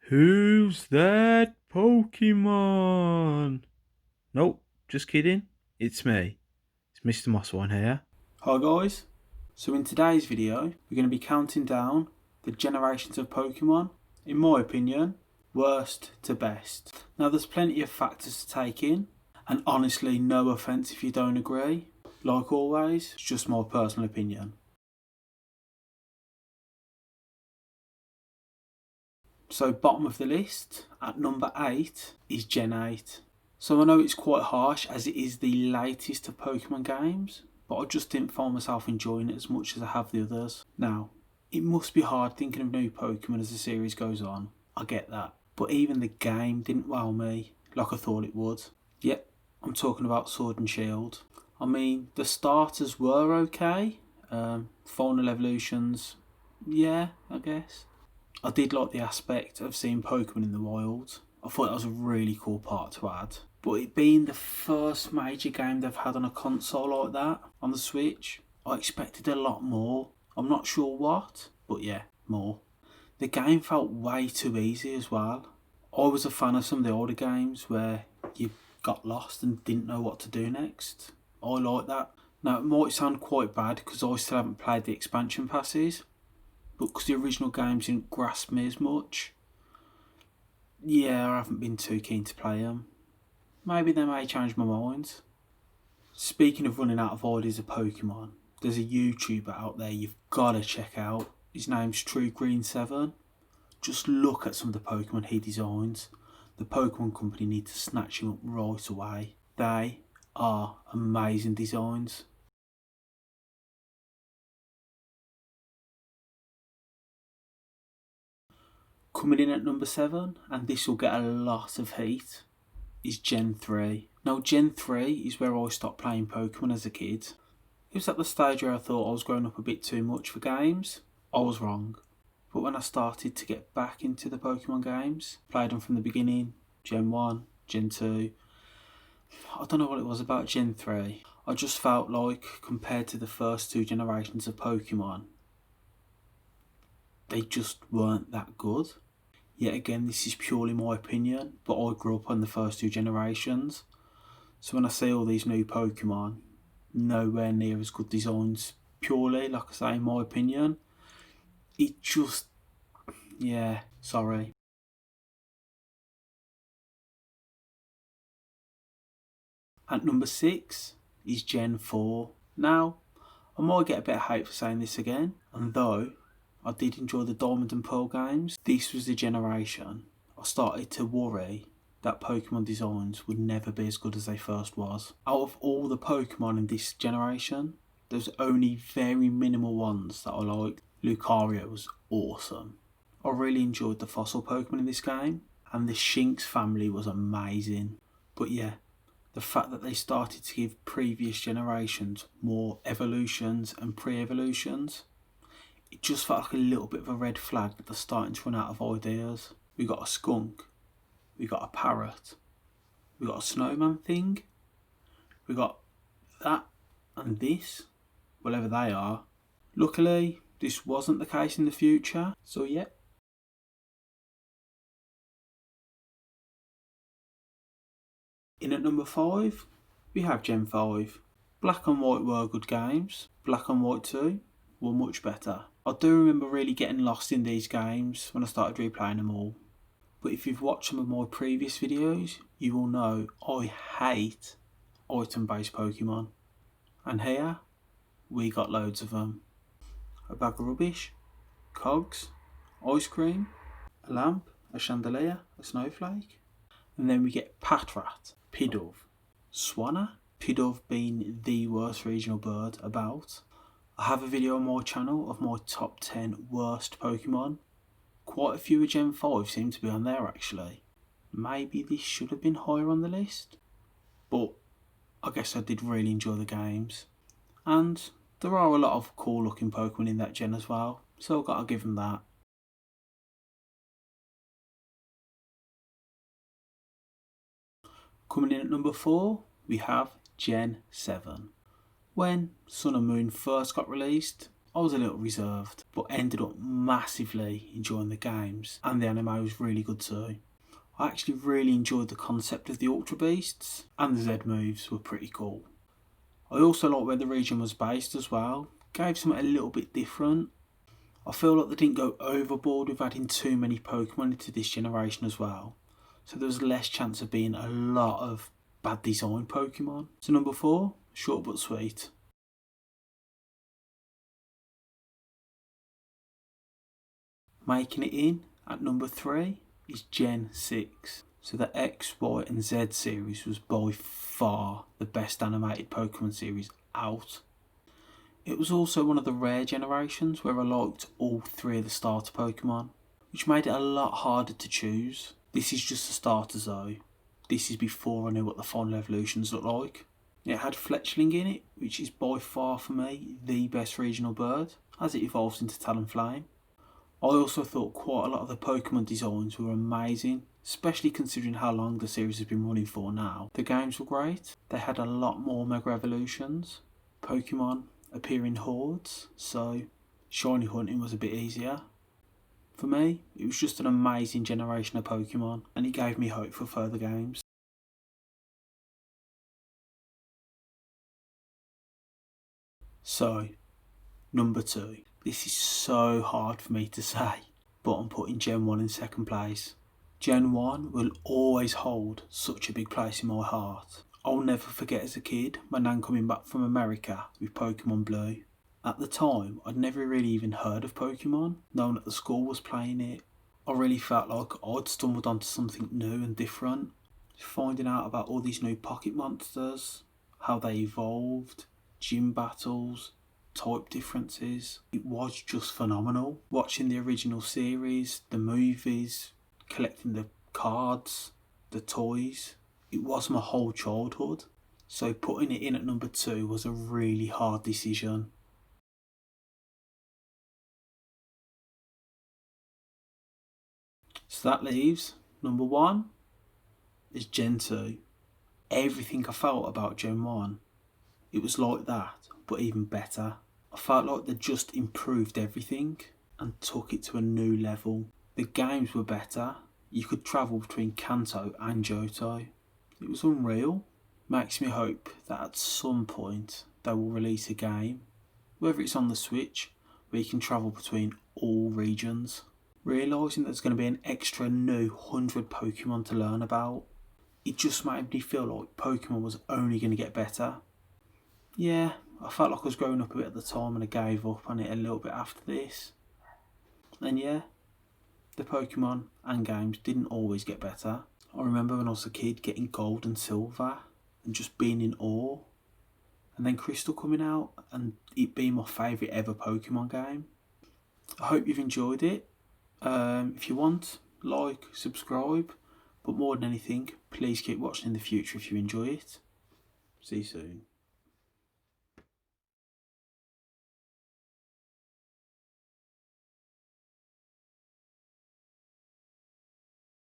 Who's that Pokemon? Nope, just kidding. It's me. It's Mr. Mosswine here. Hi guys, so in today's video we're going to be counting down the generations of Pokemon, in my opinion, worst to best. Now there's plenty of factors to take in, and honestly no offence if you don't agree, like always, it's just my personal opinion. So bottom of the list, at number 8 is Gen 8. So I know it's quite harsh as it is the latest of Pokemon games, but I just didn't find myself enjoying it as much as I have the others. Now, it must be hard thinking of new Pokemon as the series goes on, I get that, but even the game didn't wow me like I thought it would. Yep, I'm talking about Sword and Shield. I mean, the starters were okay, final evolutions, yeah, I guess. I did like the aspect of seeing Pokemon in the wild. I thought that was a really cool part to add. But it being the first major game they've had on a console like that, on the Switch, I expected a lot more. I'm not sure what, but yeah, more. The game felt way too easy as well. I was a fan of some of the older games where you got lost and didn't know what to do next. I like that. Now it might sound quite bad because I still haven't played the expansion passes, but because the original games didn't grasp me as much, yeah, I haven't been too keen to play them. Maybe they may change my mind. Speaking of running out of ideas of Pokemon, there's a YouTuber out there you've got to check out. His name's True Green 7. Just look at some of the Pokemon he designs. The Pokemon Company need to snatch him up right away. They are amazing designs. Coming in at number 7, and this will get a lot of heat, is Gen 3. Now Gen 3 is where I stopped playing Pokemon as a kid. It was at the stage where I thought I was growing up a bit too much for games. I was wrong. But when I started to get back into the Pokemon games, played them from the beginning, Gen 1, Gen 2, I don't know what it was about Gen 3. I just felt like, compared to the first two generations of Pokemon, they just weren't that good. Yet again, this is purely my opinion, but I grew up on the first two generations. So when I see all these new Pokemon, nowhere near as good designs, purely, like I say, in my opinion, it just, yeah, sorry. At number 6 is Gen 4. Now, I might get a bit of hate for saying this again, and though I did enjoy the Diamond and Pearl games, this was the generation I started to worry that Pokemon designs would never be as good as they first was. Out of all the Pokemon in this generation, there's only very minimal ones that I liked. Lucario was awesome. I really enjoyed the fossil Pokemon in this game, and the Shinx family was amazing. But yeah, the fact that they started to give previous generations more evolutions and pre-evolutions, it just felt like a little bit of a red flag that they're starting to run out of ideas. We got a skunk, we got a parrot, we got a snowman thing, we got that and this, whatever they are. Luckily, this wasn't the case in the future, so yeah. In at number 5, we have Gen 5. Black and White were good games. Black and White 2 were much better. I do remember really getting lost in these games when I started replaying them all. But if you've watched some of my previous videos, you will know I hate item-based Pokemon. And here, we got loads of them. A bag of rubbish, cogs, ice cream, a lamp, a chandelier, a snowflake. And then we get Patrat, Pidove, Swanna, Pidove being the worst regional bird about. I have a video on my channel of my top 10 worst Pokemon. Quite a few of Gen 5 seem to be on there actually. Maybe this should have been higher on the list, but I guess I did really enjoy the games. And there are a lot of cool looking Pokemon in that gen as well, so I've got to give them that. Coming in at number 4, we have Gen 7. When Sun and Moon first got released, I was a little reserved, but ended up massively enjoying the games, and the anime was really good too. I actually really enjoyed the concept of the Ultra Beasts, and the Z moves were pretty cool. I also liked where the region was based as well, gave something a little bit different. I feel like they didn't go overboard with adding too many Pokemon into this generation as well, so there was less chance of being a lot of bad design Pokemon. So number 4, short but sweet. Making it in at number 3 is Gen 6. So the X, Y and Z series was by far the best animated Pokemon series out. It was also one of the rare generations where I liked all 3 of the starter Pokemon, which made it a lot harder to choose. This is just the starters though. This is before I knew what the final evolutions looked like. It had Fletchling in it, which is by far for me the best regional bird, as it evolves into Talonflame. I also thought quite a lot of the Pokemon designs were amazing, especially considering how long the series has been running for now. The games were great. They had a lot more Mega Evolutions. Pokemon appear in hordes, so shiny hunting was a bit easier. For me, it was just an amazing generation of Pokemon, and it gave me hope for further games. So, number 2. This is so hard for me to say, but I'm putting Gen 1 in second place. Gen 1 will always hold such a big place in my heart. I'll never forget as a kid my nan coming back from America with Pokemon Blue. At the time, I'd never really even heard of Pokemon, knowing that the school was playing it. I really felt like I'd stumbled onto something new and different. Finding out about all these new pocket monsters, how they evolved, gym battles, type differences. It was just phenomenal. Watching the original series, the movies, collecting the cards, the toys. It was my whole childhood. So putting it in at number 2 was a really hard decision. So that leaves number 1 is Gen 2. Everything I felt about Gen 1, it was like that, but even better. I felt like they just improved everything and took it to a new level. The games were better. You could travel between Kanto and Johto. It was unreal. Makes me hope that at some point they will release a game, whether it's on the Switch, where you can travel between all regions. Realising there's going to be an extra new 100 Pokemon to learn about, it just made me feel like Pokemon was only going to get better. Yeah, I felt like I was growing up a bit at the time and I gave up on it a little bit after this. And yeah, the Pokemon and games didn't always get better. I remember when I was a kid getting gold and silver and just being in awe. And then Crystal coming out and it being my favourite ever Pokemon game. I hope you've enjoyed it. If you want, like, subscribe, but more than anything, please keep watching in the future if you enjoy it. See you soon.